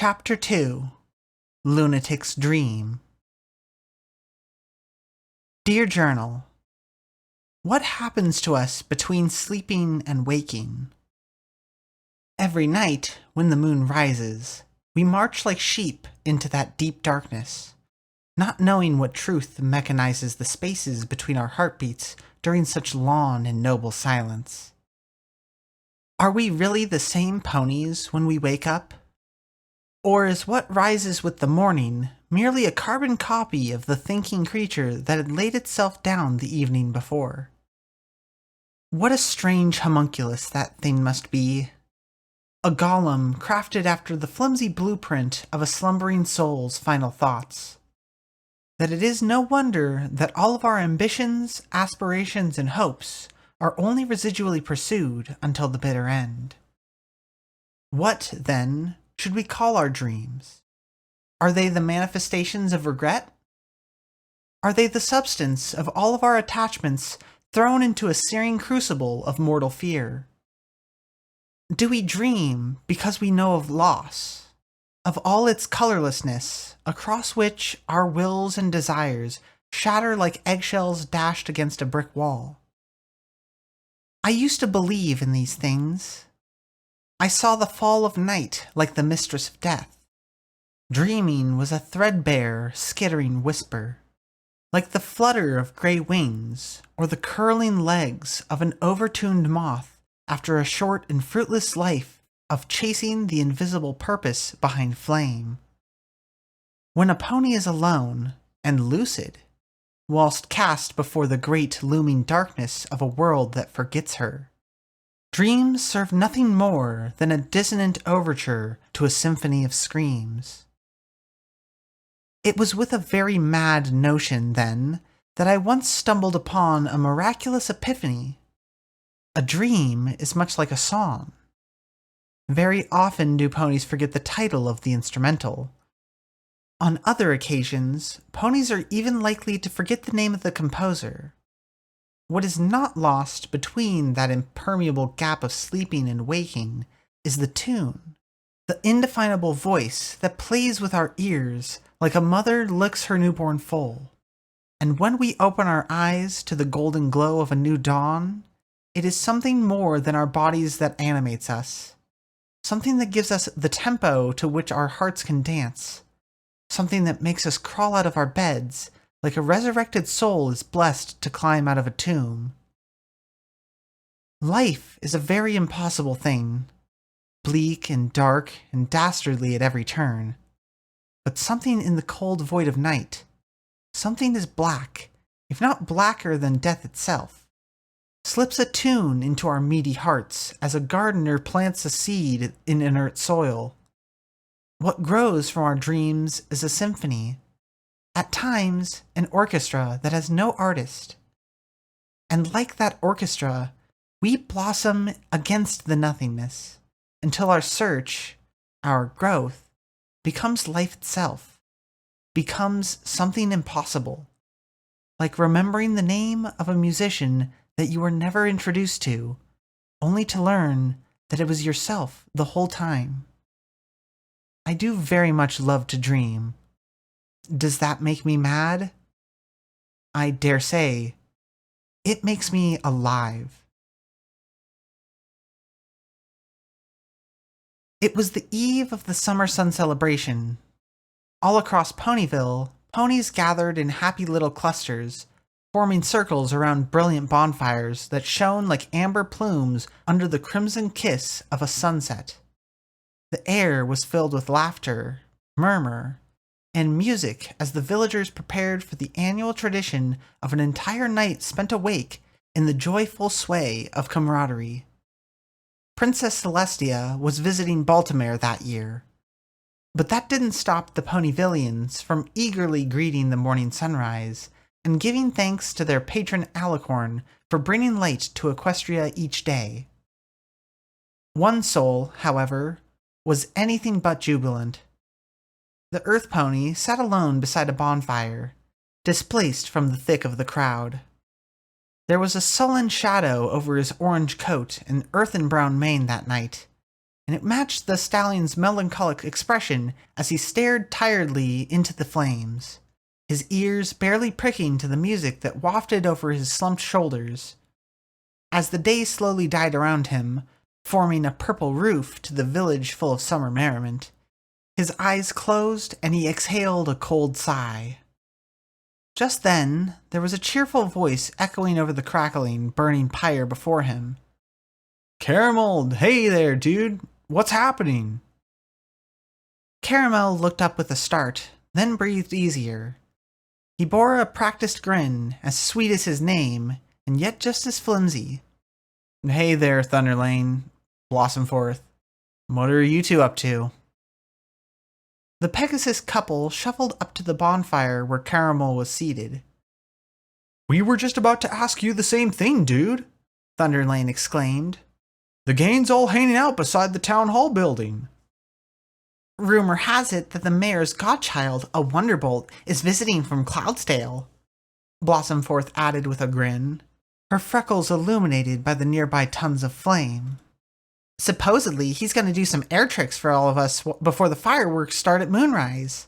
Chapter 2 Lunatic's Dream. Dear Journal, what happens to us between sleeping and waking? Every night, when the moon rises, we march like sheep into that deep darkness, not knowing what truth mechanizes the spaces between our heartbeats during such long and noble silence. Are we really the same ponies when we wake up? Or is what rises with the morning merely a carbon copy of the thinking creature that had laid itself down the evening before? What a strange homunculus that thing must be. A golem crafted after the flimsy blueprint of a slumbering soul's final thoughts. That it is no wonder that all of our ambitions, aspirations, and hopes are only residually pursued until the bitter end. What, then, should we call our dreams? Are they the manifestations of regret? Are they the substance of all of our attachments thrown into a searing crucible of mortal fear? Do we dream because we know of loss, of all its colorlessness, across which our wills and desires shatter like eggshells dashed against a brick wall? I used to believe in these things. I saw the fall of night like the mistress of death. Dreaming was a threadbare, skittering whisper, like the flutter of gray wings or the curling legs of an overtuned moth after a short and fruitless life of chasing the invisible purpose behind flame. When a pony is alone and lucid, whilst cast before the great looming darkness of a world that forgets her, dreams serve nothing more than a dissonant overture to a symphony of screams. It was with a very mad notion, then, that I once stumbled upon a miraculous epiphany. A dream is much like a song. Very often do ponies forget the title of the instrumental. On other occasions, ponies are even likely to forget the name of the composer. What is not lost between that impermeable gap of sleeping and waking is the tune, the indefinable voice that plays with our ears like a mother licks her newborn foal. And when we open our eyes to the golden glow of a new dawn, it is something more than our bodies that animates us, something that gives us the tempo to which our hearts can dance, something that makes us crawl out of our beds like a resurrected soul is blessed to climb out of a tomb. Life is a very impossible thing, bleak and dark and dastardly at every turn. But something in the cold void of night, something is black, if not blacker than death itself, slips a tune into our meaty hearts as a gardener plants a seed in inert soil. What grows from our dreams is a symphony, at times an orchestra that has no artist. And like that orchestra, we blossom against the nothingness, until our search, our growth, becomes life itself, becomes something impossible, like remembering the name of a musician that you were never introduced to, only to learn that it was yourself the whole time. I do very much love to dream. Does that make me mad? I dare say, it makes me alive. It was the eve of the summer sun celebration. All across Ponyville, ponies gathered in happy little clusters, forming circles around brilliant bonfires that shone like amber plumes under the crimson kiss of a sunset. The air was filled with laughter, murmur, and music as the villagers prepared for the annual tradition of an entire night spent awake in the joyful sway of camaraderie. Princess Celestia was visiting Baltimore that year, but that didn't stop the Ponyvillians from eagerly greeting the morning sunrise and giving thanks to their patron Alicorn for bringing light to Equestria each day. One soul, however, was anything but jubilant. The Earth Pony sat alone beside a bonfire, displaced from the thick of the crowd. There was a sullen shadow over his orange coat and earthen-brown mane that night, and it matched the stallion's melancholic expression as he stared tiredly into the flames, his ears barely pricking to the music that wafted over his slumped shoulders. As the day slowly died around him, forming a purple roof to the village full of summer merriment, his eyes closed and he exhaled a cold sigh. Just then, there was a cheerful voice echoing over the crackling, burning pyre before him. "Caramel, hey there, dude. What's happening?" Caramel looked up with a start, then breathed easier. He bore a practiced grin, as sweet as his name, and yet just as flimsy. "Hey there, Thunderlane, Blossomforth. What are you two up to?" The Pegasus couple shuffled up to the bonfire where Caramel was seated. "We were just about to ask you the same thing, dude," Thunderlane exclaimed. "The gang's all hanging out beside the town hall building." "Rumor has it that the mayor's godchild, a Wonderbolt, is visiting from Cloudsdale," Blossomforth added with a grin, her freckles illuminated by the nearby tons of flame. "Supposedly, he's going to do some air tricks for all of us before the fireworks start at moonrise."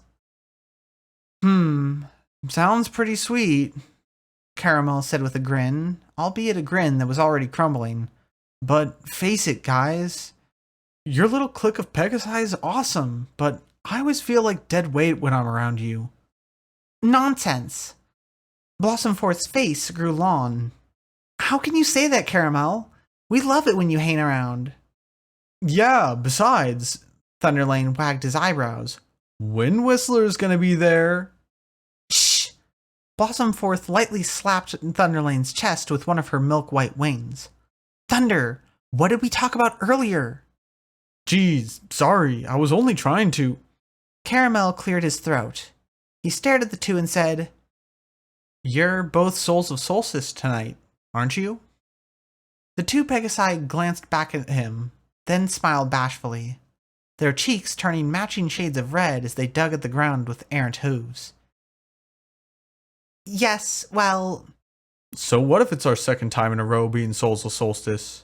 Sounds pretty sweet," Caramel said with a grin, albeit a grin that was already crumbling. "But face it, guys. Your little clique of Pegasi is awesome, but I always feel like dead weight when I'm around you." "Nonsense." Blossomforth's face grew long. "How can you say that, Caramel? We love it when you hang around." "Yeah, besides," Thunderlane wagged his eyebrows, "Wind Whistler's gonna be there." "Shh!" Blossomforth lightly slapped Thunderlane's chest with one of her milk-white wings. "Thunder, what did we talk about earlier?" "Geez, sorry, I was only trying to—" Caramel cleared his throat. He stared at the two and said, "You're both Souls of Solstice tonight, aren't you?" The two Pegasi glanced back at him, then smiled bashfully, their cheeks turning matching shades of red as they dug at the ground with errant hooves. "Yes, well..." "So what if it's our second time in a row being Souls of Solstice?"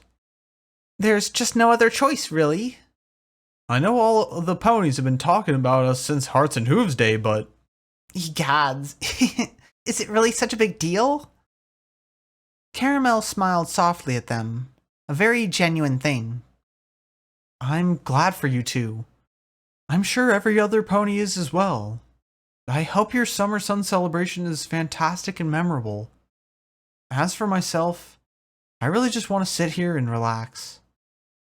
"There's just no other choice, really." "I know all of the ponies have been talking about us since Hearts and Hooves Day, but..." "Gods, is it really such a big deal?" Caramel smiled softly at them, a very genuine thing. "I'm glad for you two. I'm sure every other pony is as well. I hope your Summer Sun celebration is fantastic and memorable. As for myself, I really just want to sit here and relax.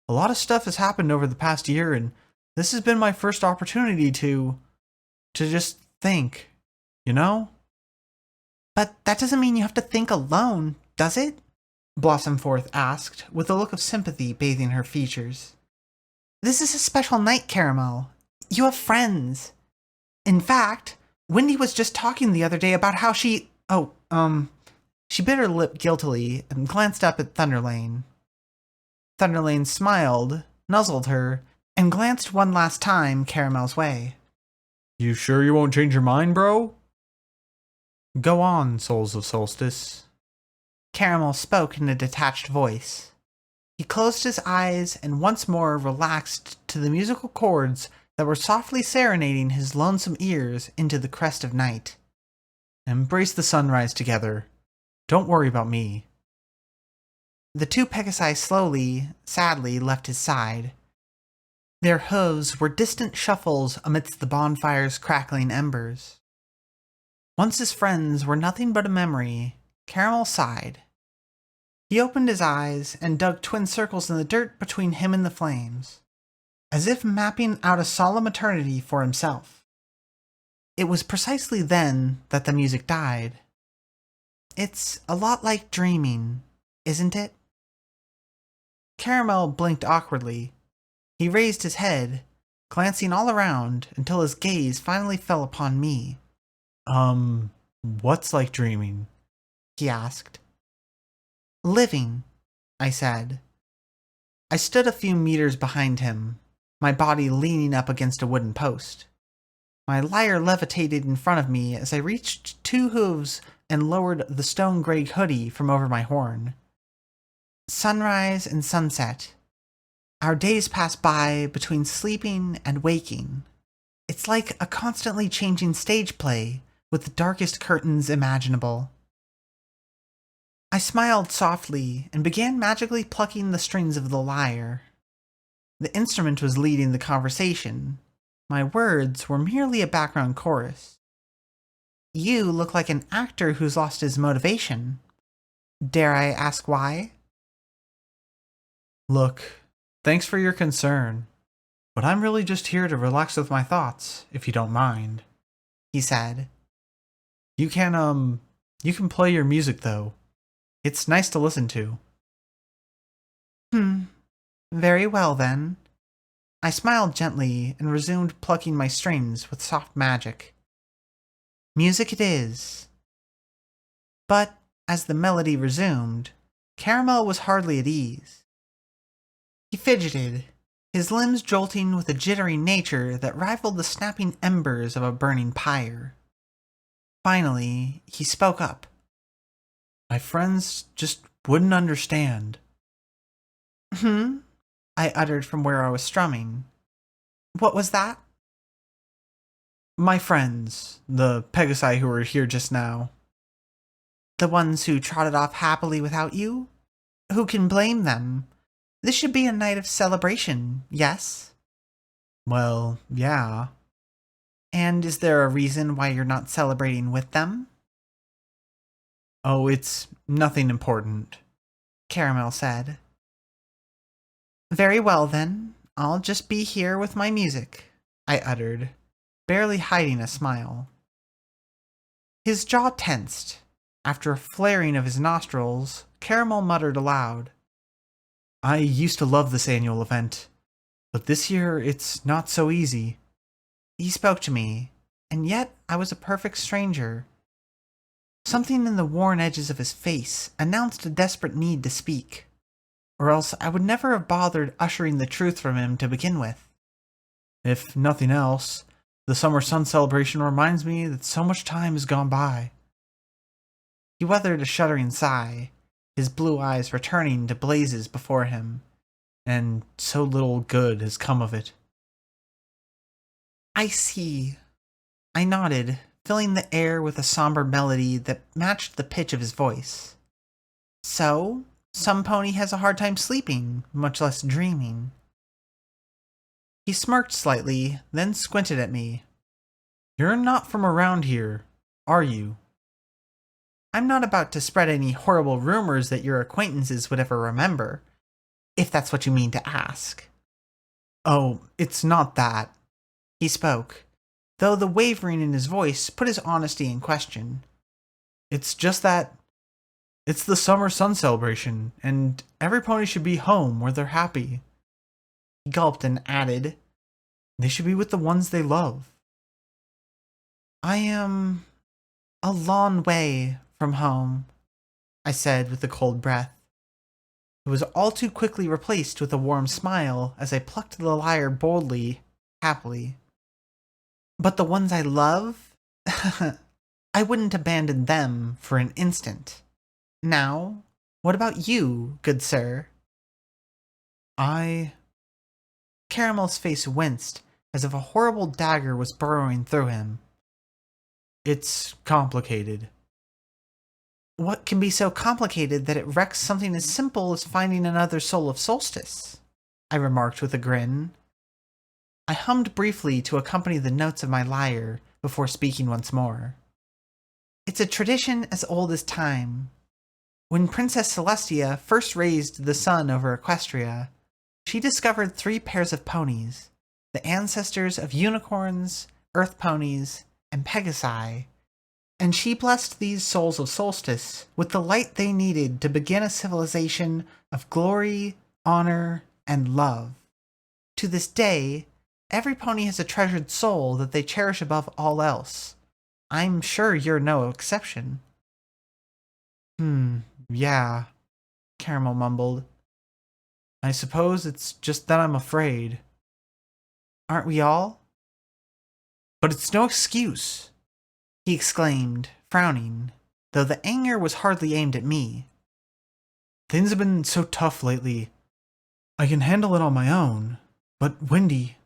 A lot of stuff has happened over the past year, and this has been my first opportunity to just think, you know?" "But that doesn't mean you have to think alone, does it?" Blossomforth asked, with a look of sympathy bathing her features. "This is a special night, Caramel. You have friends. In fact, Wendy was just talking the other day about how she... She bit her lip guiltily and glanced up at Thunderlane. Thunderlane smiled, nuzzled her, and glanced one last time Caramel's way. "You sure you won't change your mind, bro?" "Go on, Souls of Solstice." Caramel spoke in a detached voice. He closed his eyes and once more relaxed to the musical chords that were softly serenading his lonesome ears into the crest of night. "Embrace the sunrise together. Don't worry about me." The two Pegasi slowly, sadly left his side. Their hooves were distant shuffles amidst the bonfire's crackling embers. Once his friends were nothing but a memory, Caramel sighed. He opened his eyes and dug twin circles in the dirt between him and the flames, as if mapping out a solemn eternity for himself. It was precisely then that the music died. It's a lot like dreaming, isn't it? Caramel blinked awkwardly. He raised his head, glancing all around until his gaze finally fell upon me. What's like dreaming?" he asked. "Living," I said. I stood a few meters behind him, my body leaning up against a wooden post. My lyre levitated in front of me as I reached two hooves and lowered the stone-gray hoodie from over my horn. Sunrise and sunset. Our days pass by between sleeping and waking. It's like a constantly changing stage play with the darkest curtains imaginable. I smiled softly and began magically plucking the strings of the lyre. The instrument was leading the conversation. My words were merely a background chorus. You look like an actor who's lost his motivation. Dare I ask why? Look, thanks for your concern, but I'm really just here to relax with my thoughts, if you don't mind, He said. You can play your music though. It's nice to listen to. Very well then. I smiled gently and resumed plucking my strings with soft magic. Music it is. But as the melody resumed, Caramel was hardly at ease. He fidgeted, his limbs jolting with a jittery nature that rivaled the snapping embers of a burning pyre. Finally, he spoke up. My friends just wouldn't understand. I uttered from where I was strumming. What was that? My friends, the Pegasi who were here just now. The ones who trotted off happily without you? Who can blame them? This should be a night of celebration, yes? Well, yeah. And is there a reason why you're not celebrating with them? Oh, it's nothing important, Caramel said. Very well then, I'll just be here with my music, I uttered, barely hiding a smile. His jaw tensed. After a flaring of his nostrils, Caramel muttered aloud. I used to love this annual event, but this year it's not so easy. He spoke to me, and yet I was a perfect stranger. Something in the worn edges of his face announced a desperate need to speak, or else I would never have bothered ushering the truth from him to begin with. If nothing else, the summer sun celebration reminds me that so much time has gone by. He weathered a shuddering sigh, his blue eyes returning to blazes before him. And so little good has come of it. I see. I nodded, filling the air with a somber melody that matched the pitch of his voice. So, some pony has a hard time sleeping, much less dreaming. He smirked slightly, then squinted at me. You're not from around here, are you? I'm not about to spread any horrible rumors that your acquaintances would ever remember, if that's what you mean to ask. Oh, it's not that. He spoke, though the wavering in his voice put his honesty in question. It's just that it's the summer sun celebration, and every pony should be home where they're happy. He gulped and added, They should be with the ones they love. I am a long way from home, I said with a cold breath. It was all too quickly replaced with a warm smile as I plucked the lyre boldly, happily. But the ones I love? I wouldn't abandon them for an instant. Now, what about you, good sir? Caramel's face winced as if a horrible dagger was burrowing through him. It's complicated. What can be so complicated that it wrecks something as simple as finding another soul of solstice? I remarked with a grin. I hummed briefly to accompany the notes of my lyre before speaking once more. It's a tradition as old as time. When Princess Celestia first raised the sun over Equestria, she discovered 3 pairs of ponies, the ancestors of unicorns, earth ponies, and Pegasi, and she blessed these souls of solstice with the light they needed to begin a civilization of glory, honor, and love. To this day, every pony has a treasured soul that they cherish above all else. I'm sure you're no exception. Yeah, Caramel mumbled. I suppose it's just that I'm afraid. Aren't we all? But it's no excuse, He exclaimed, frowning, though the anger was hardly aimed at me. Things have been so tough lately. I can handle it on my own, but Wendy...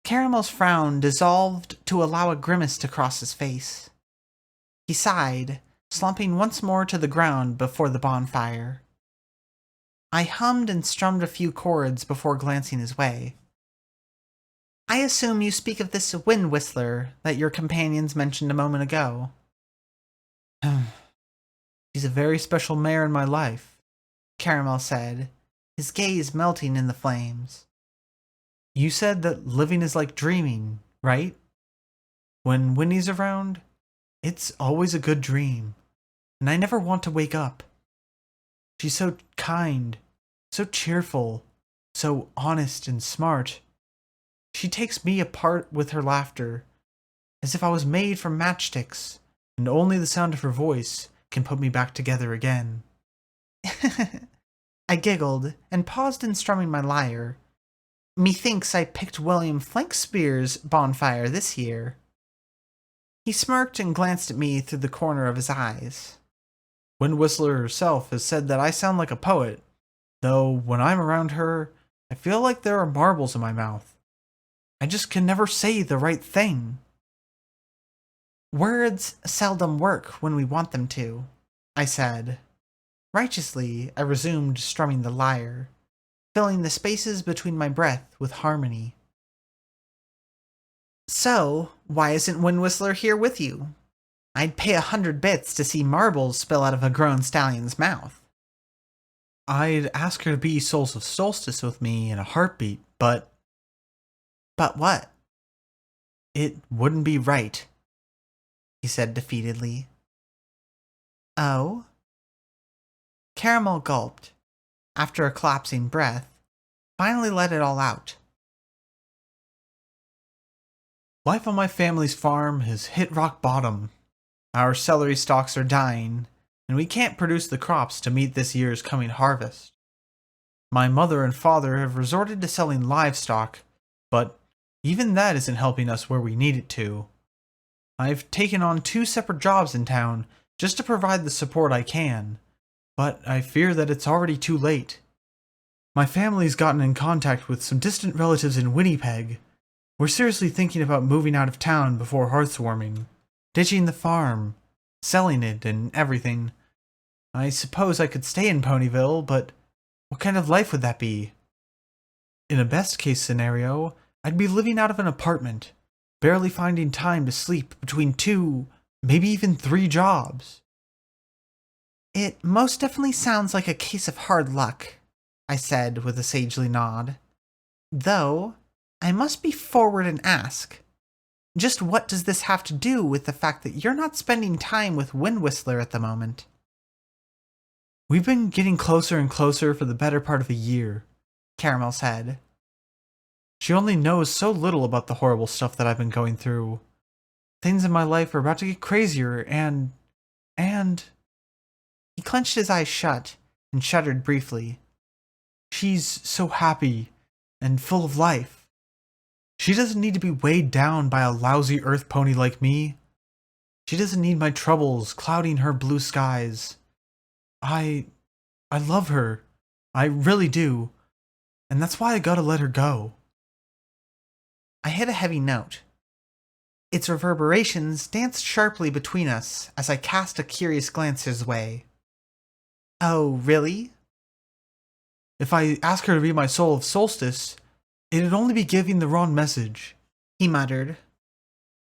Caramel's frown dissolved to allow a grimace to cross his face. He sighed, slumping once more to the ground before the bonfire. I hummed and strummed a few chords before glancing his way. I assume you speak of this wind whistler that your companions mentioned a moment ago. He's a very special mare in my life, Caramel said, his gaze melting in the flames. You said that living is like dreaming, right? When Winnie's around, it's always a good dream, and I never want to wake up. She's so kind, so cheerful, so honest and smart. She takes me apart with her laughter, as if I was made from matchsticks, and only the sound of her voice can put me back together again. I giggled and paused in strumming my lyre. Methinks I picked William Flankspear's bonfire this year. He smirked and glanced at me through the corner of his eyes. Wind Whistler herself has said that I sound like a poet, though when I'm around her, I feel like there are marbles in my mouth. I just can never say the right thing. Words seldom work when we want them to, I said. Righteously, I resumed strumming the lyre, filling the spaces between my breath with harmony. So, why isn't Wind Whistler here with you? I'd pay 100 bits to see marbles spill out of a grown stallion's mouth. I'd ask her to be Souls of Solstice with me in a heartbeat, but... But what? It wouldn't be right, he said defeatedly. Oh? Caramel gulped, after a collapsing breath, finally let it all out. Life on my family's farm has hit rock bottom. Our celery stalks are dying, and we can't produce the crops to meet this year's coming harvest. My mother and father have resorted to selling livestock, but even that isn't helping us where we need it to. I've taken on 2 separate jobs in town just to provide the support I can, but I fear that it's already too late. My family's gotten in contact with some distant relatives in Winnipeg. We're seriously thinking about moving out of town before hearthwarming, ditching the farm, selling it, and everything. I suppose I could stay in Ponyville, but what kind of life would that be? In a best-case scenario, I'd be living out of an apartment, barely finding time to sleep between 2, maybe even 3 jobs. It most definitely sounds like a case of hard luck, I said with a sagely nod. Though, I must be forward and ask, just what does this have to do with the fact that you're not spending time with Wind Whistler at the moment? We've been getting closer and closer for the better part of a year, Caramel said. She only knows so little about the horrible stuff that I've been going through. Things in my life are about to get crazier and... He clenched his eyes shut and shuddered briefly. She's so happy and full of life. She doesn't need to be weighed down by a lousy earth pony like me. She doesn't need my troubles clouding her blue skies. I love her. I really do. And that's why I gotta let her go. I hit a heavy note. Its reverberations danced sharply between us as I cast a curious glance his way. Oh, really? If I ask her to be my soul of solstice, it'd only be giving the wrong message, he muttered.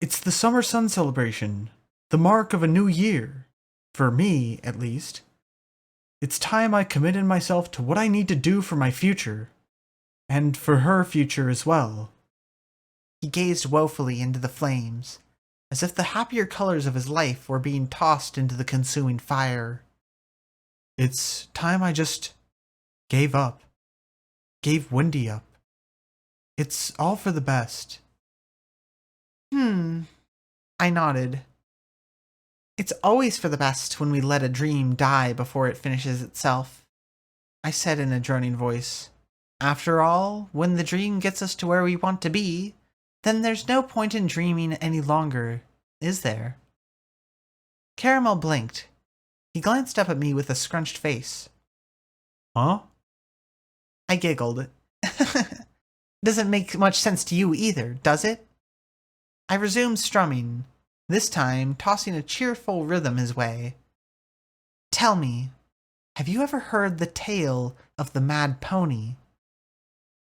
It's the summer sun celebration, the mark of a new year. For me, at least. It's time I committed myself to what I need to do for my future. And for her future as well. He gazed woefully into the flames, as if the happier colors of his life were being tossed into the consuming fire. It's time I just gave up. Gave Wendy up. It's all for the best. I nodded. It's always for the best when we let a dream die before it finishes itself, I said in a droning voice. After all, when the dream gets us to where we want to be, then there's no point in dreaming any longer, is there? Caramel blinked. He glanced up at me with a scrunched face. Huh? I giggled. Doesn't make much sense to you either, does it? I resumed strumming, this time tossing a cheerful rhythm his way. Tell me, have you ever heard the tale of the mad pony?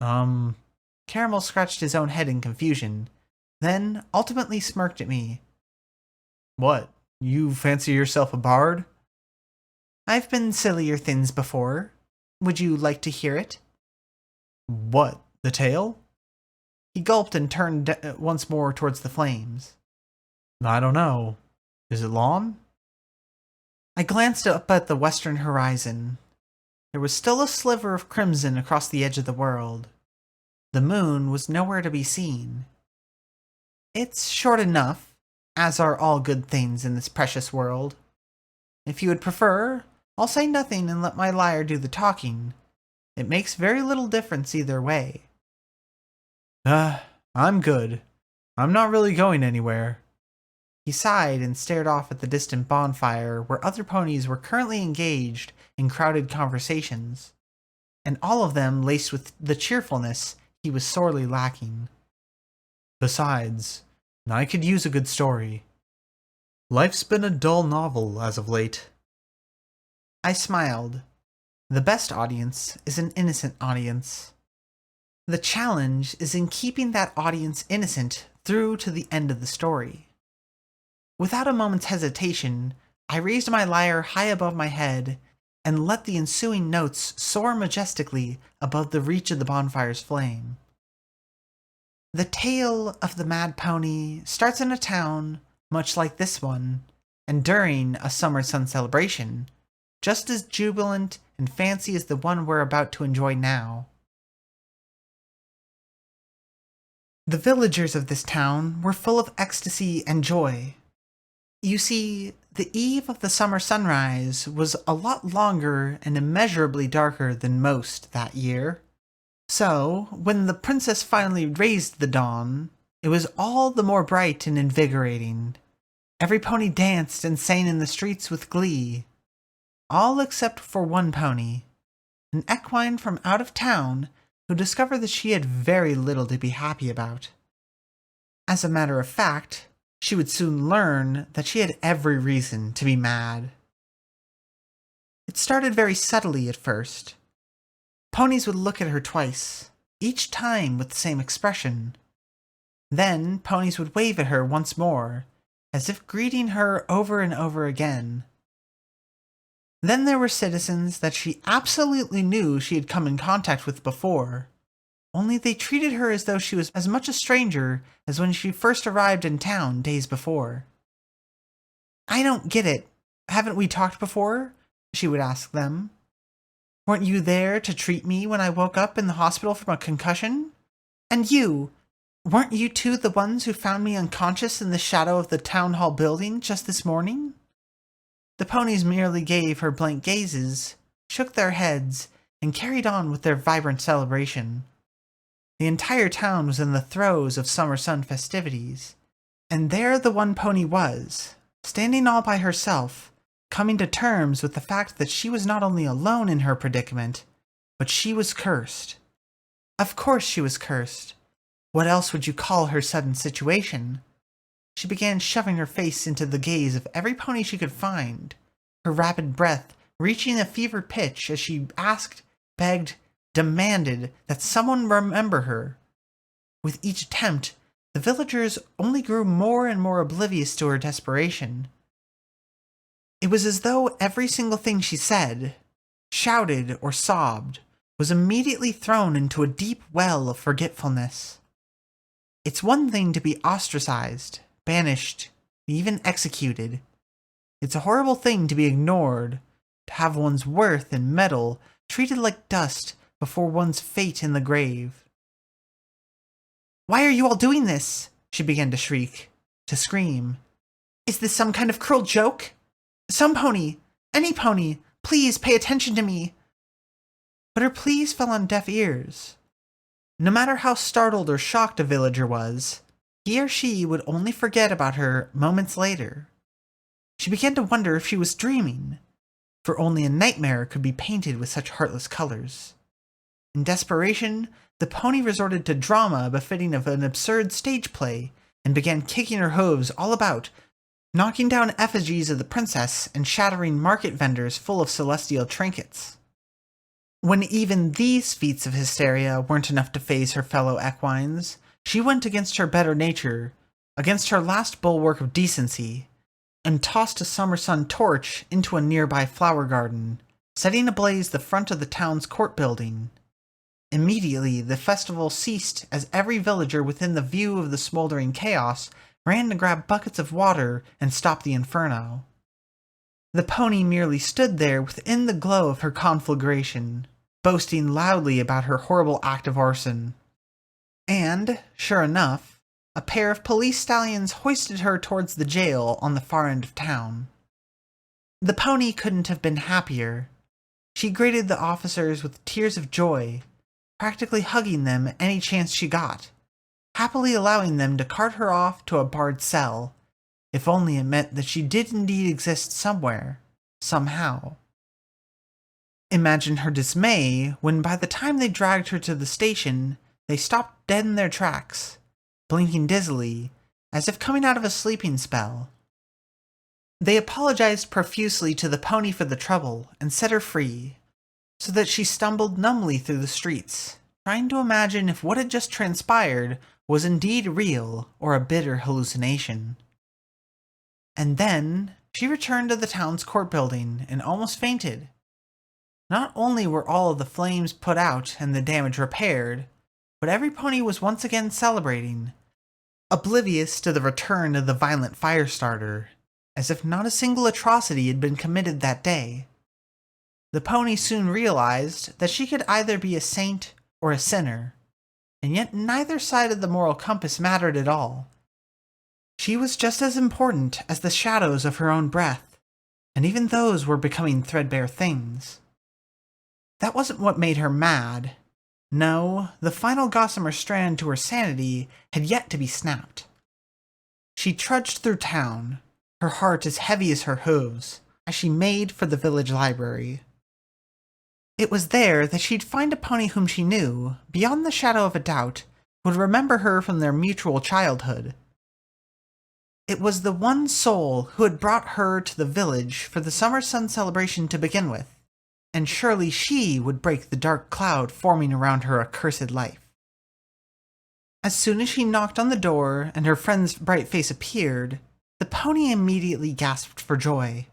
Caramel scratched his own head in confusion, then ultimately smirked at me. What, you fancy yourself a bard? I've been sillier things before. Would you like to hear it? What, the tale? He gulped and turned once more towards the flames. I don't know. Is it long? I glanced up at the western horizon. There was still a sliver of crimson across the edge of the world. The moon was nowhere to be seen. It's short enough, as are all good things in this precious world. If you would prefer, I'll say nothing and let my lyre do the talking. It makes very little difference either way. I'm good. I'm not really going anywhere. He sighed and stared off at the distant bonfire where other ponies were currently engaged in crowded conversations, and all of them laced with the cheerfulness he was sorely lacking. Besides, I could use a good story. Life's been a dull novel as of late. I smiled. The best audience is an innocent audience. The challenge is in keeping that audience innocent through to the end of the story. Without a moment's hesitation, I raised my lyre high above my head and let the ensuing notes soar majestically above the reach of the bonfire's flame. The tale of the mad pony starts in a town much like this one, and during a summer sun celebration, just as jubilant and fancy as the one we're about to enjoy now. The villagers of this town were full of ecstasy and joy. You see, the eve of the summer sunrise was a lot longer and immeasurably darker than most that year. So, when the princess finally raised the dawn, it was all the more bright and invigorating. Every pony danced and sang in the streets with glee. All except for one pony, an equine from out of town who discovered that she had very little to be happy about. As a matter of fact, she would soon learn that she had every reason to be mad. It started very subtly at first. Ponies would look at her twice, each time with the same expression. Then ponies would wave at her once more, as if greeting her over and over again. Then there were citizens that she absolutely knew she had come in contact with before, only they treated her as though she was as much a stranger as when she first arrived in town days before. I don't get it. Haven't we talked before? She would ask them. Weren't you there to treat me when I woke up in the hospital from a concussion? And you, weren't you two the ones who found me unconscious in the shadow of the town hall building just this morning? The ponies merely gave her blank gazes, shook their heads, and carried on with their vibrant celebration. The entire town was in the throes of summer sun festivities, and there the one pony was, standing all by herself, coming to terms with the fact that she was not only alone in her predicament, but she was cursed. Of course she was cursed. What else would you call her sudden situation? She began shoving her face into the gaze of every pony she could find, her rapid breath reaching a fevered pitch as she asked, begged, demanded that someone remember her. With each attempt, the villagers only grew more and more oblivious to her desperation. It was as though every single thing she said, shouted, or sobbed was immediately thrown into a deep well of forgetfulness. It's one thing to be ostracized, banished, even executed. It's a horrible thing to be ignored, to have one's worth and mettle treated like dust before one's fate in the grave. Why are you all doing this? She began to shriek, to scream. Is this some kind of cruel joke? Some pony, any pony, please pay attention to me. But her pleas fell on deaf ears. No matter how startled or shocked a villager was, he or she would only forget about her moments later. She began to wonder if she was dreaming, for only a nightmare could be painted with such heartless colors. In desperation, the pony resorted to drama befitting of an absurd stage play and began kicking her hooves all about, knocking down effigies of the princess and shattering market vendors full of celestial trinkets. When even these feats of hysteria weren't enough to faze her fellow equines, she went against her better nature, against her last bulwark of decency, and tossed a summer sun torch into a nearby flower garden, setting ablaze the front of the town's court building. Immediately, the festival ceased as every villager within the view of the smoldering chaos ran to grab buckets of water and stop the inferno. The pony merely stood there within the glow of her conflagration, boasting loudly about her horrible act of arson. And, sure enough, a pair of police stallions hoisted her towards the jail on the far end of town. The pony couldn't have been happier. She greeted the officers with tears of joy, practically hugging them any chance she got, happily allowing them to cart her off to a barred cell, if only it meant that she did indeed exist somewhere, somehow. Imagine her dismay when by the time they dragged her to the station, they stopped dead in their tracks, blinking dizzily, as if coming out of a sleeping spell. They apologized profusely to the pony for the trouble and set her free, so that she stumbled numbly through the streets, trying to imagine if what had just transpired was indeed real or a bitter hallucination. And then she returned to the town's court building and almost fainted. Not only were all of the flames put out and the damage repaired, but every pony was once again celebrating, oblivious to the return of the violent fire starter, as if not a single atrocity had been committed that day. The pony soon realized that she could either be a saint or a sinner, and yet neither side of the moral compass mattered at all. She was just as important as the shadows of her own breath, and even those were becoming threadbare things. That wasn't what made her mad. No, the final gossamer strand to her sanity had yet to be snapped. She trudged through town, her heart as heavy as her hooves, as she made for the village library. It was there that she'd find a pony whom she knew, beyond the shadow of a doubt, would remember her from their mutual childhood. It was the one soul who had brought her to the village for the summer sun celebration to begin with, and surely she would break the dark cloud forming around her accursed life. As soon as she knocked on the door and her friend's bright face appeared, the pony immediately gasped for joy.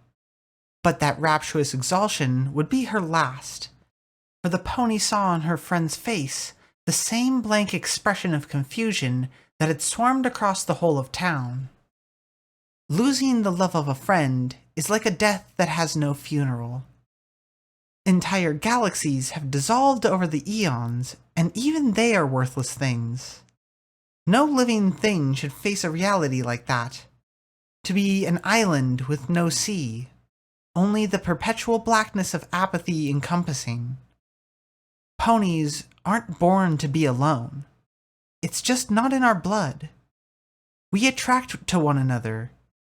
But that rapturous exultation would be her last, for the pony saw on her friend's face the same blank expression of confusion that had swarmed across the whole of town. Losing the love of a friend is like a death that has no funeral. Entire galaxies have dissolved over the eons, and even they are worthless things. No living thing should face a reality like that. To be an island with no sea, only the perpetual blackness of apathy encompassing. Ponies aren't born to be alone. It's just not in our blood. We attract to one another.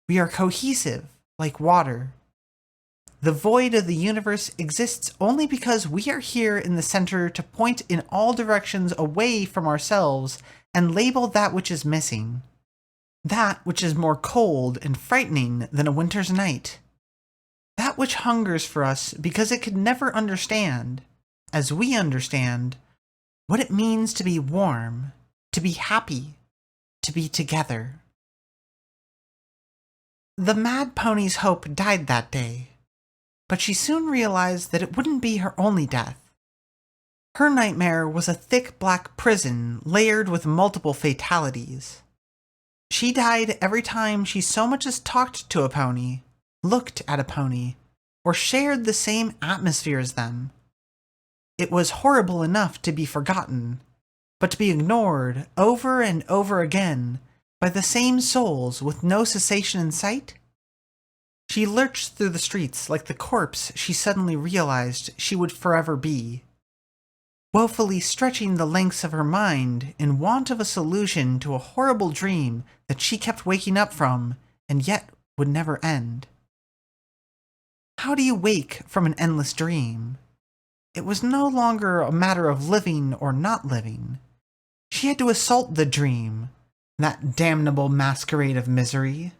We are cohesive, like water. The void of the universe exists only because we are here in the center to point in all directions away from ourselves and label that which is missing. That which is more cold and frightening than a winter's night. That which hungers for us because it could never understand, as we understand, what it means to be warm, to be happy, to be together. The mad pony's hope died that day, but she soon realized that it wouldn't be her only death. Her nightmare was a thick black prison layered with multiple fatalities. She died every time she so much as talked to a pony, looked at a pony, or shared the same atmosphere as them. It was horrible enough to be forgotten, but to be ignored over and over again by the same souls with no cessation in sight? She lurched through the streets like the corpse she suddenly realized she would forever be, woefully stretching the lengths of her mind in want of a solution to a horrible dream that she kept waking up from and yet would never end. How do you wake from an endless dream? it was no longer a matter of living or not living. She had to assault the dream, that damnable masquerade of misery,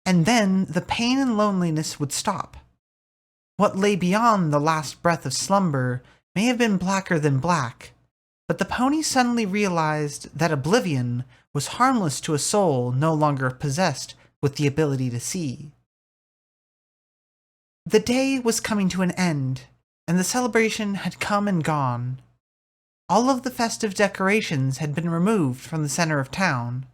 and then the pain and loneliness would stop. What lay beyond the last breath of slumber may have been blacker than black, but the pony suddenly realized that oblivion was harmless to a soul no longer possessed with the ability to see. The day was coming to an end, and the celebration had come and gone. All of the festive decorations had been removed from the center of town.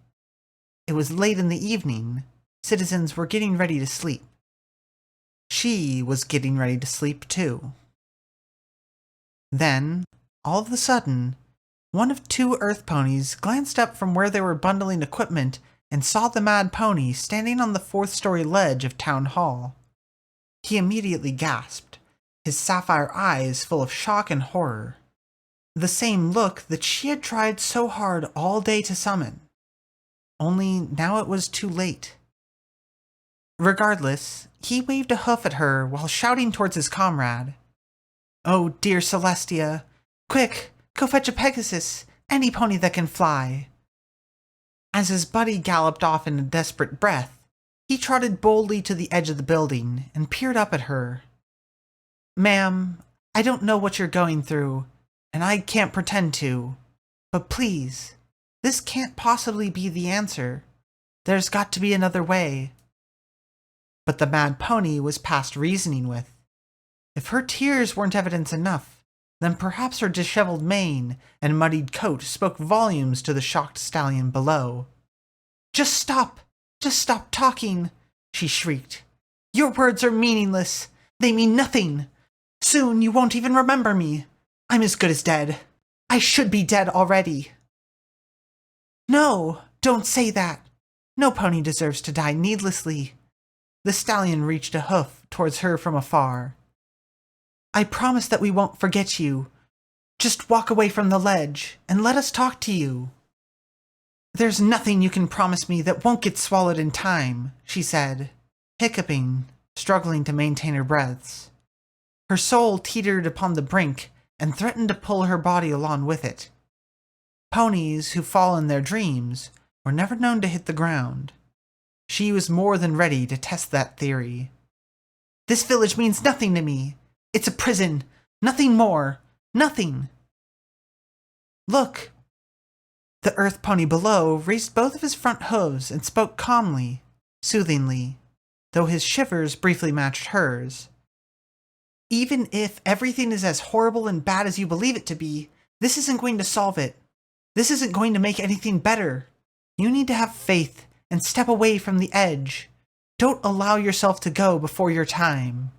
It was late in the evening. Citizens were getting ready to sleep. She was getting ready to sleep too. Then, all of a sudden, one of two earth ponies glanced up from where they were bundling equipment and saw the mad pony standing on the fourth-story ledge of Town Hall. He immediately gasped, his sapphire eyes full of shock and horror. The same look that she had tried so hard all day to summon. Only now it was too late. Regardless, he waved a hoof at her while shouting towards his comrade. "Oh, dear Celestia! Quick, go fetch a Pegasus, any pony that can fly!" As his buddy galloped off in a desperate breath, he trotted boldly to the edge of the building and peered up at her. "Ma'am, I don't know what you're going through, and I can't pretend to, but please, this can't possibly be the answer. There's got to be another way." But the mad pony was past reasoning with. If her tears weren't evidence enough, then perhaps her disheveled mane and muddied coat spoke volumes to the shocked stallion below. Just stop talking," she shrieked. "Your words are meaningless. They mean nothing. Soon you won't even remember me. I'm as good as dead. I should be dead already." "No, don't say that. No pony deserves to die needlessly." The stallion reached a hoof towards her from afar. "I promise that we won't forget you. Just walk away from the ledge and let us talk to you." "There's nothing you can promise me that won't get swallowed in time," she said, hiccuping, struggling to maintain her breaths. Her soul teetered upon the brink and threatened to pull her body along with it. Ponies who fall in their dreams were never known to hit the ground. She was more than ready to test that theory. "This village means nothing to me. It's a prison. Nothing more. Nothing." "Look." The earth pony below raised both of his front hooves and spoke calmly, soothingly, though his shivers briefly matched hers. "Even if everything is as horrible and bad as you believe it to be, this isn't going to solve it. This isn't going to make anything better. You need to have faith and step away from the edge. Don't allow yourself to go before your time."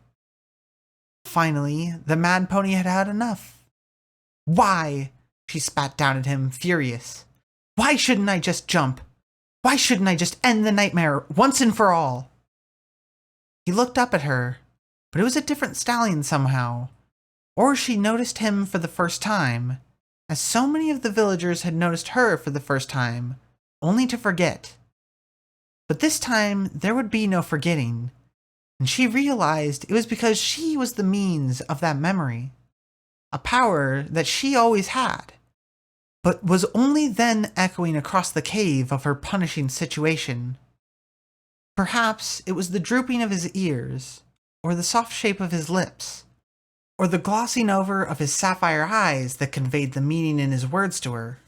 Finally, the mad pony had had enough. "Why?" she spat down at him, furious. "Why shouldn't I just jump? Why shouldn't I just end the nightmare once and for all?" He looked up at her, but it was a different stallion somehow. Or she noticed him for the first time, as so many of the villagers had noticed her for the first time, only to forget. But this time, there would be no forgetting, and she realized it was because she was the means of that memory. A power that she always had, but was only then echoing across the cave of her punishing situation. Perhaps it was the drooping of his ears, or the soft shape of his lips, or the glossing over of his sapphire eyes that conveyed the meaning in his words to her.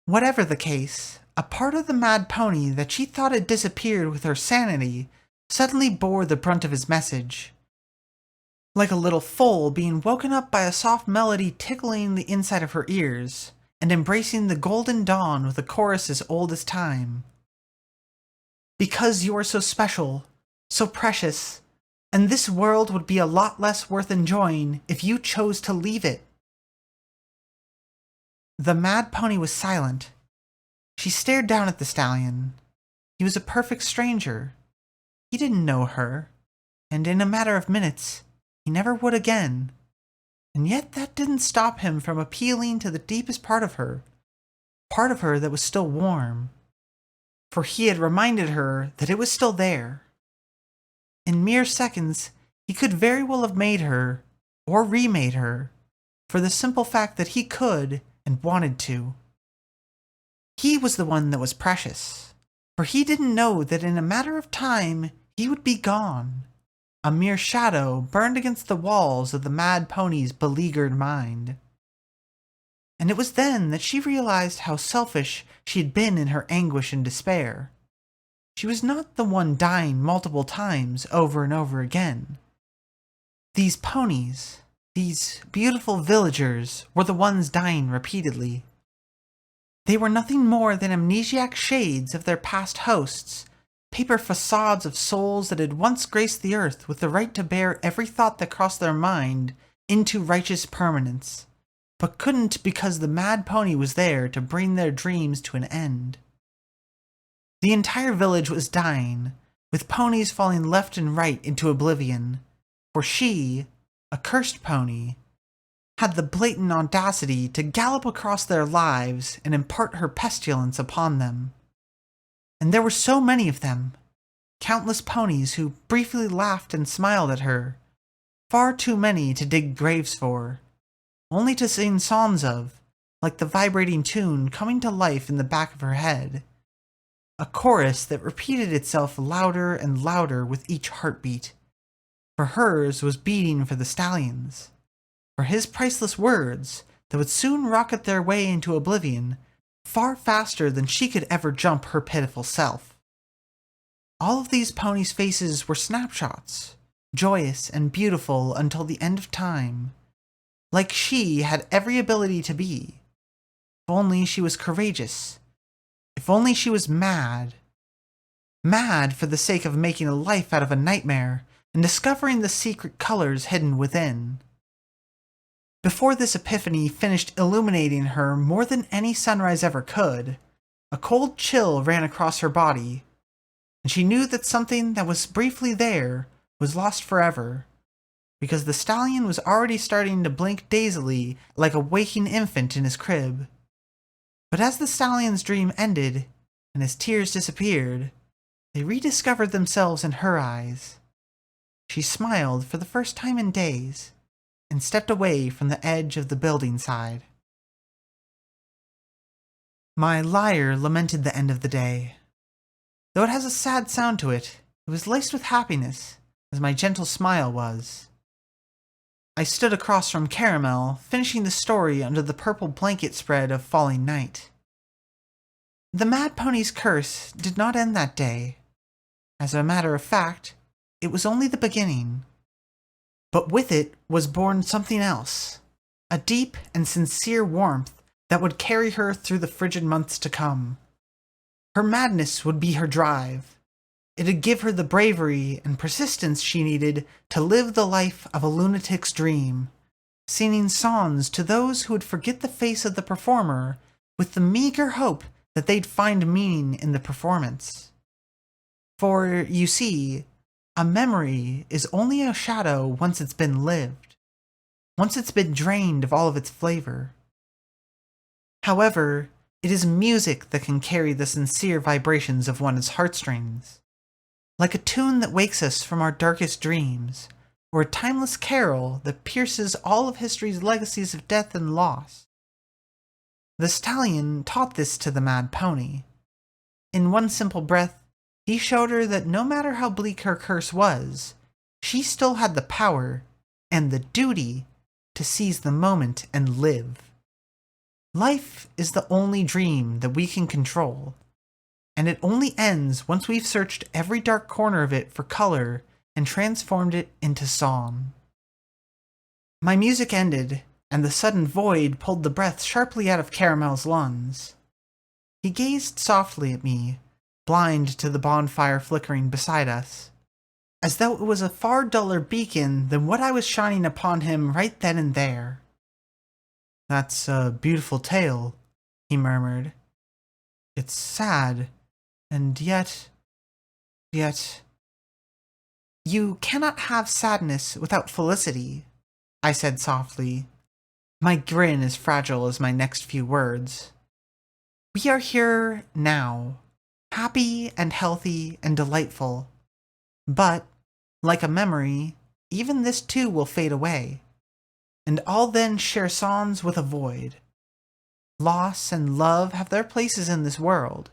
Whatever the case, a part of the mad pony that she thought had disappeared with her sanity suddenly bore the brunt of his message. Like a little foal being woken up by a soft melody tickling the inside of her ears, and embracing the golden dawn with a chorus as old as time. "Because you are so special, so precious, and this world would be a lot less worth enjoying if you chose to leave it." The mad pony was silent. She stared down at the stallion. He was a perfect stranger. He didn't know her, and in a matter of minutes, he never would again. And yet that didn't stop him from appealing to the deepest part of her that was still warm. For he had reminded her that it was still there. In mere seconds, he could very well have made her, or remade her, for the simple fact that he could and wanted to. He was the one that was precious, for he didn't know that in a matter of time he would be gone, a mere shadow burned against the walls of the mad pony's beleaguered mind. And it was then that she realized how selfish she had been in her anguish and despair. She was not the one dying multiple times over and over again. These ponies, these beautiful villagers, were the ones dying repeatedly. They were nothing more than amnesiac shades of their past hosts, paper facades of souls that had once graced the earth with the right to bear every thought that crossed their mind into righteous permanence, but couldn't because the mad pony was there to bring their dreams to an end. The entire village was dying, with ponies falling left and right into oblivion, for she, a cursed pony, had the blatant audacity to gallop across their lives and impart her pestilence upon them. And there were so many of them, countless ponies who briefly laughed and smiled at her, far too many to dig graves for, only to sing songs of, like the vibrating tune coming to life in the back of her head. A chorus that repeated itself louder and louder with each heartbeat, for hers was beating for the stallions, for his priceless words that would soon rocket their way into oblivion far faster than she could ever jump her pitiful self. All of these ponies' faces were snapshots, joyous and beautiful until the end of time, like she had every ability to be. If only she was courageous. If only she was mad. Mad for the sake of making a life out of a nightmare and discovering the secret colors hidden within. Before this epiphany finished illuminating her more than any sunrise ever could, a cold chill ran across her body, and she knew that something that was briefly there was lost forever, because the stallion was already starting to blink dazedly like a waking infant in his crib. But as the stallion's dream ended, and his tears disappeared, they rediscovered themselves in her eyes. She smiled for the first time in days, and stepped away from the edge of the building side. My lyre lamented the end of the day. Though it has a sad sound to it, it was laced with happiness, as my gentle smile was. I stood across from Caramel, finishing the story under the purple blanket spread of falling night. The mad pony's curse did not end that day. As a matter of fact, it was only the beginning. But with it was born something else, a deep and sincere warmth that would carry her through the frigid months to come. Her madness would be her drive. It'd give her the bravery and persistence she needed to live the life of a lunatic's dream, singing songs to those who would forget the face of the performer with the meager hope that they'd find meaning in the performance. For, you see, a memory is only a shadow once it's been lived, once it's been drained of all of its flavor. However, it is music that can carry the sincere vibrations of one's heartstrings, like a tune that wakes us from our darkest dreams, or a timeless carol that pierces all of history's legacies of death and loss. The stallion taught this to the mad pony. In one simple breath, he showed her that no matter how bleak her curse was, she still had the power and the duty to seize the moment and live. Life is the only dream that we can control, and it only ends once we've searched every dark corner of it for color and transformed it into song. My music ended, and the sudden void pulled the breath sharply out of Caramel's lungs. He gazed softly at me, blind to the bonfire flickering beside us, as though it was a far duller beacon than what I was shining upon him right then and there. "That's a beautiful tale," he murmured. "It's sad, and yet... You cannot have sadness without felicity," I said softly, my grin as fragile as my next few words. "We are here now, happy and healthy and delightful. But, like a memory, even this too will fade away. and all then share songs with a void. Loss and love have their places in this world.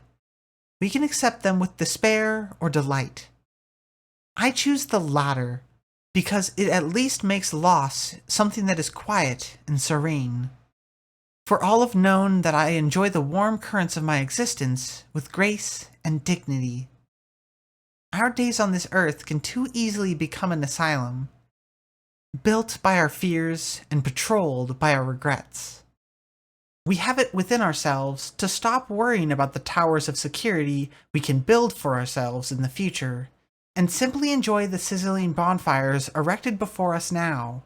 We can accept them with despair or delight. I choose the latter because it at least makes loss something that is quiet and serene. For all have known that I enjoy the warm currents of my existence with grace and dignity. Our days on this earth can too easily become an asylum, built by our fears and patrolled by our regrets. We have it within ourselves to stop worrying about the towers of security we can build for ourselves in the future, and simply enjoy the sizzling bonfires erected before us now.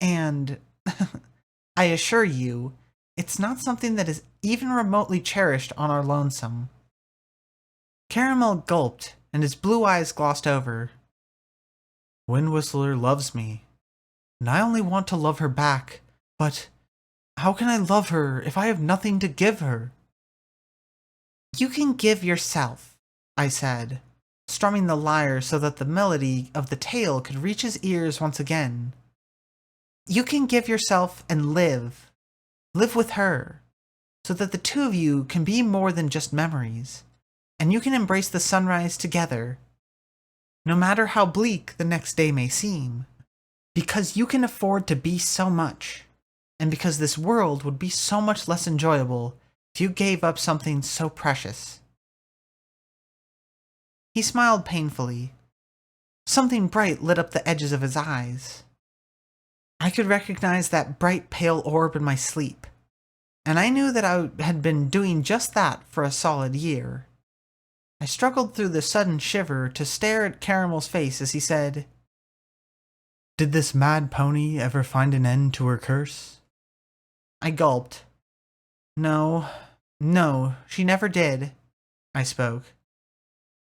And I assure you, it's not something that is even remotely cherished on our lonesome. Caramel gulped, and his blue eyes glossed over. Wind Whistler loves me, and I only want to love her back, but how can I love her if I have nothing to give her? You can give yourself, I said, strumming the lyre so that the melody of the tale could reach his ears once again. You can give yourself and live with her, so that the two of you can be more than just memories, and you can embrace the sunrise together, no matter how bleak the next day may seem, because you can afford to be so much, and because this world would be so much less enjoyable if you gave up something so precious. He smiled painfully. Something bright lit up the edges of his eyes. I could recognize that bright pale orb in my sleep, and I knew that I had been doing just that for a solid year. I struggled through the sudden shiver to stare at Caramel's face as he said, "Did this mad pony ever find an end to her curse?" I gulped. No, she never did, I spoke.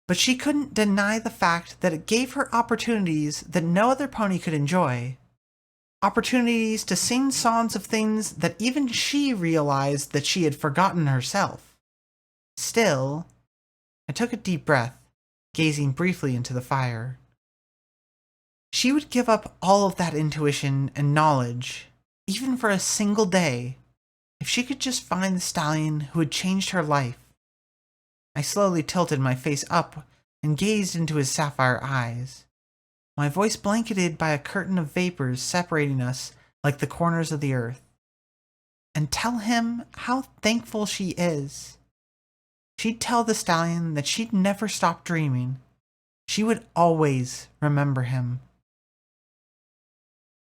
But she couldn't deny the fact that it gave her opportunities that no other pony could enjoy. Opportunities to sing songs of things that even she realized that she had forgotten herself. Still, I took a deep breath, gazing briefly into the fire. She would give up all of that intuition and knowledge, even for a single day, if she could just find the stallion who had changed her life. I slowly tilted my face up and gazed into his sapphire eyes, my voice blanketed by a curtain of vapors separating us like the corners of the earth. And tell him how thankful she is. She'd tell the stallion that she'd never stop dreaming. She would always remember him.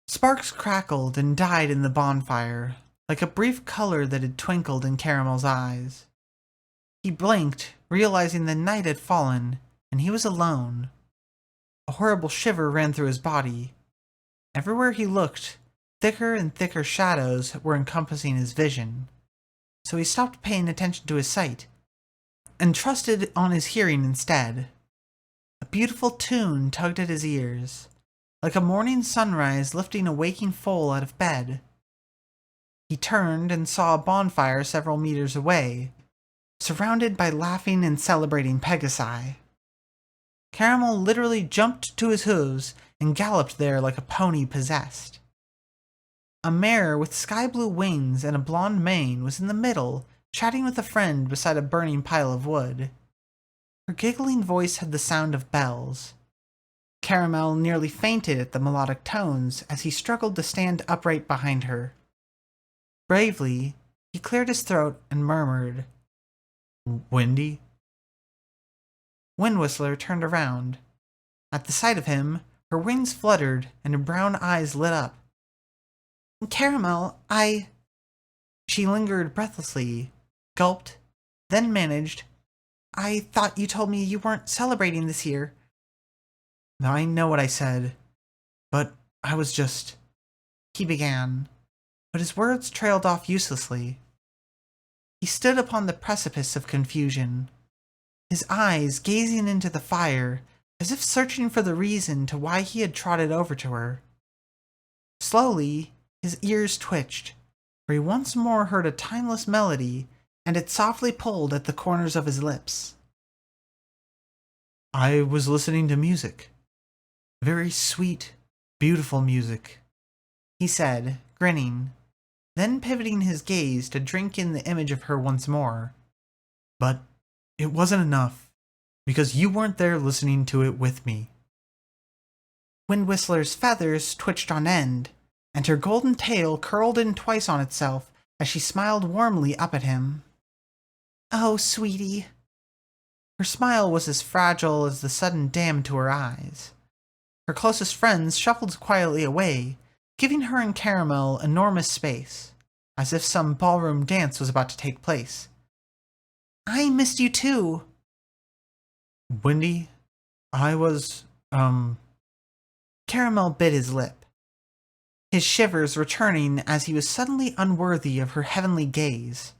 Sparks crackled and died in the bonfire, like a brief color that had twinkled in Caramel's eyes. He blinked, realizing the night had fallen, and he was alone. A horrible shiver ran through his body. Everywhere he looked, thicker and thicker shadows were encompassing his vision. So he stopped paying attention to his sight, and trusted on his hearing instead. A beautiful tune tugged at his ears, like a morning sunrise lifting a waking foal out of bed. He turned and saw a bonfire several meters away, surrounded by laughing and celebrating Pegasi. Caramel literally jumped to his hooves and galloped there like a pony possessed. A mare with sky-blue wings and a blonde mane was in the middle, chatting with a friend beside a burning pile of wood. Her giggling voice had the sound of bells. Caramel nearly fainted at the melodic tones as he struggled to stand upright behind her. Bravely, he cleared his throat and murmured, "Windy?" Wind Whistler turned around. At the sight of him, her wings fluttered and her brown eyes lit up. "Caramel, She lingered breathlessly, gulped, then managed, "I thought you told me you weren't celebrating this year." "I know what I said, but I was just—" he began, but his words trailed off uselessly. He stood upon the precipice of confusion, his eyes gazing into the fire as if searching for the reason to why he had trotted over to her. Slowly, his ears twitched, for he once more heard a timeless melody, and it softly pulled at the corners of his lips. "I was listening to music. Very sweet, beautiful music. he said, grinning, then pivoting his gaze to drink in the image of her once more. But it wasn't enough, because you weren't there listening to it with me. Wind Whistler's feathers twitched on end, and her golden tail curled in twice on itself as she smiled warmly up at him. Oh, sweetie. Her smile was as fragile as the sudden dam to her eyes. Her closest friends shuffled quietly away, giving her and Caramel enormous space, as if some ballroom dance was about to take place. I missed you too. Windy, I was, Caramel bit his lip, his shivers returning as he was suddenly unworthy of her heavenly gaze.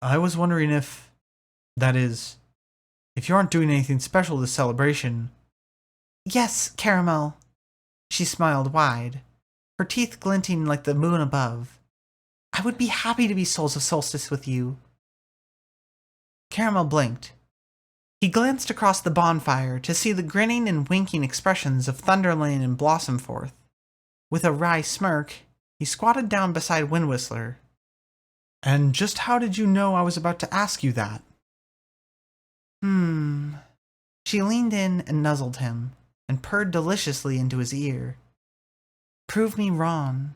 I was wondering if, that is, if you aren't doing anything special this celebration. Yes, Caramel. She smiled wide, her teeth glinting like the moon above. I would be happy to be Souls of Solstice with you. Caramel blinked. He glanced across the bonfire to see the grinning and winking expressions of Thunderlane and Blossomforth. With a wry smirk, he squatted down beside Wind Whistler. And just how did you know I was about to ask you that? She leaned in and nuzzled him, and purred deliciously into his ear. Prove me wrong.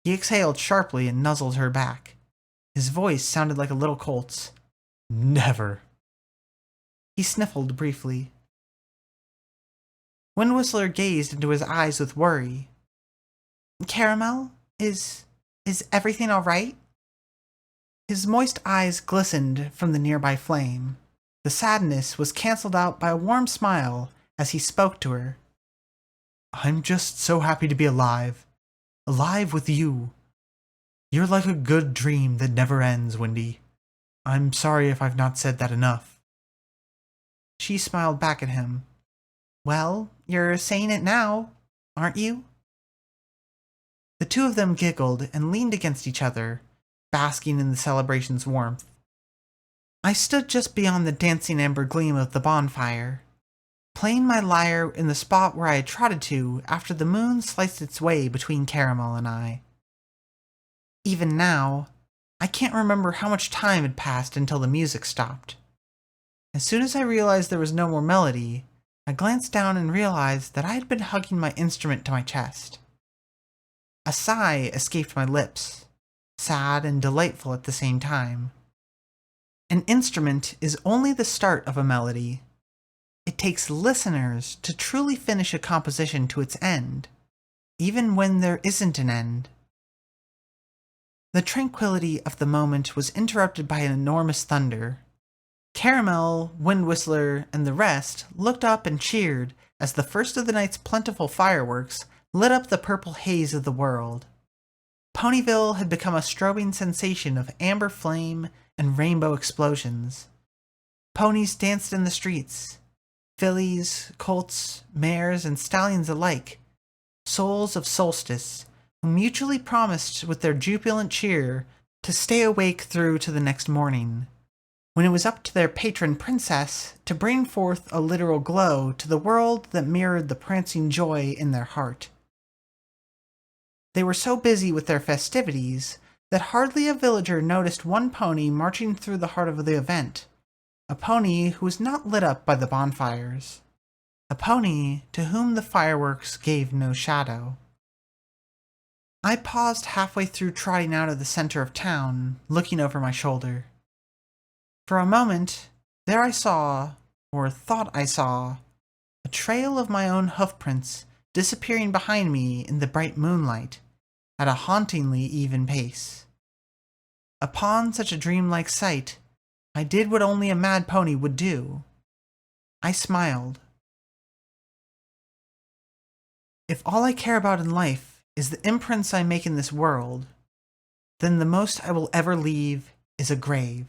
He exhaled sharply and nuzzled her back. His voice sounded like a little colt's. Never. He sniffled briefly. Wind Whistler gazed into his eyes with worry. Caramel, is everything all right? His moist eyes glistened from the nearby flame. The sadness was cancelled out by a warm smile as he spoke to her. I'm just so happy to be alive. Alive with you. You're like a good dream that never ends, Windy. I'm sorry if I've not said that enough. She smiled back at him. Well, you're saying it now, aren't you? The two of them giggled and leaned against each other, basking in the celebration's warmth. I stood just beyond the dancing amber gleam of the bonfire, playing my lyre in the spot where I had trotted to after the moon sliced its way between Caramel and I. Even now, I can't remember how much time had passed until the music stopped. As soon as I realized there was no more melody, I glanced down and realized that I had been hugging my instrument to my chest. A sigh escaped my lips, sad and delightful at the same time. An instrument is only the start of a melody. It takes listeners to truly finish a composition to its end, even when there isn't an end. The tranquility of the moment was interrupted by an enormous thunder. Caramel, Wind Whistler, and the rest looked up and cheered as the first of the night's plentiful fireworks lit up the purple haze of the world. Ponyville had become a strobing sensation of amber flame and rainbow explosions. Ponies danced in the streets. Fillies, colts, mares, and stallions alike, souls of solstice, who mutually promised with their jubilant cheer to stay awake through to the next morning, when it was up to their patron princess to bring forth a literal glow to the world that mirrored the prancing joy in their heart. They were so busy with their festivities that hardly a villager noticed one pony marching through the heart of the event, a pony who was not lit up by the bonfires, a pony to whom the fireworks gave no shadow. I paused halfway through trotting out of the center of town, looking over my shoulder. For a moment, there I saw, or thought I saw, a trail of my own hoofprints disappearing behind me in the bright moonlight, at a hauntingly even pace. Upon such a dreamlike sight, I did what only a mad pony would do. I smiled. If all I care about in life is the imprints I make in this world, then the most I will ever leave is a grave.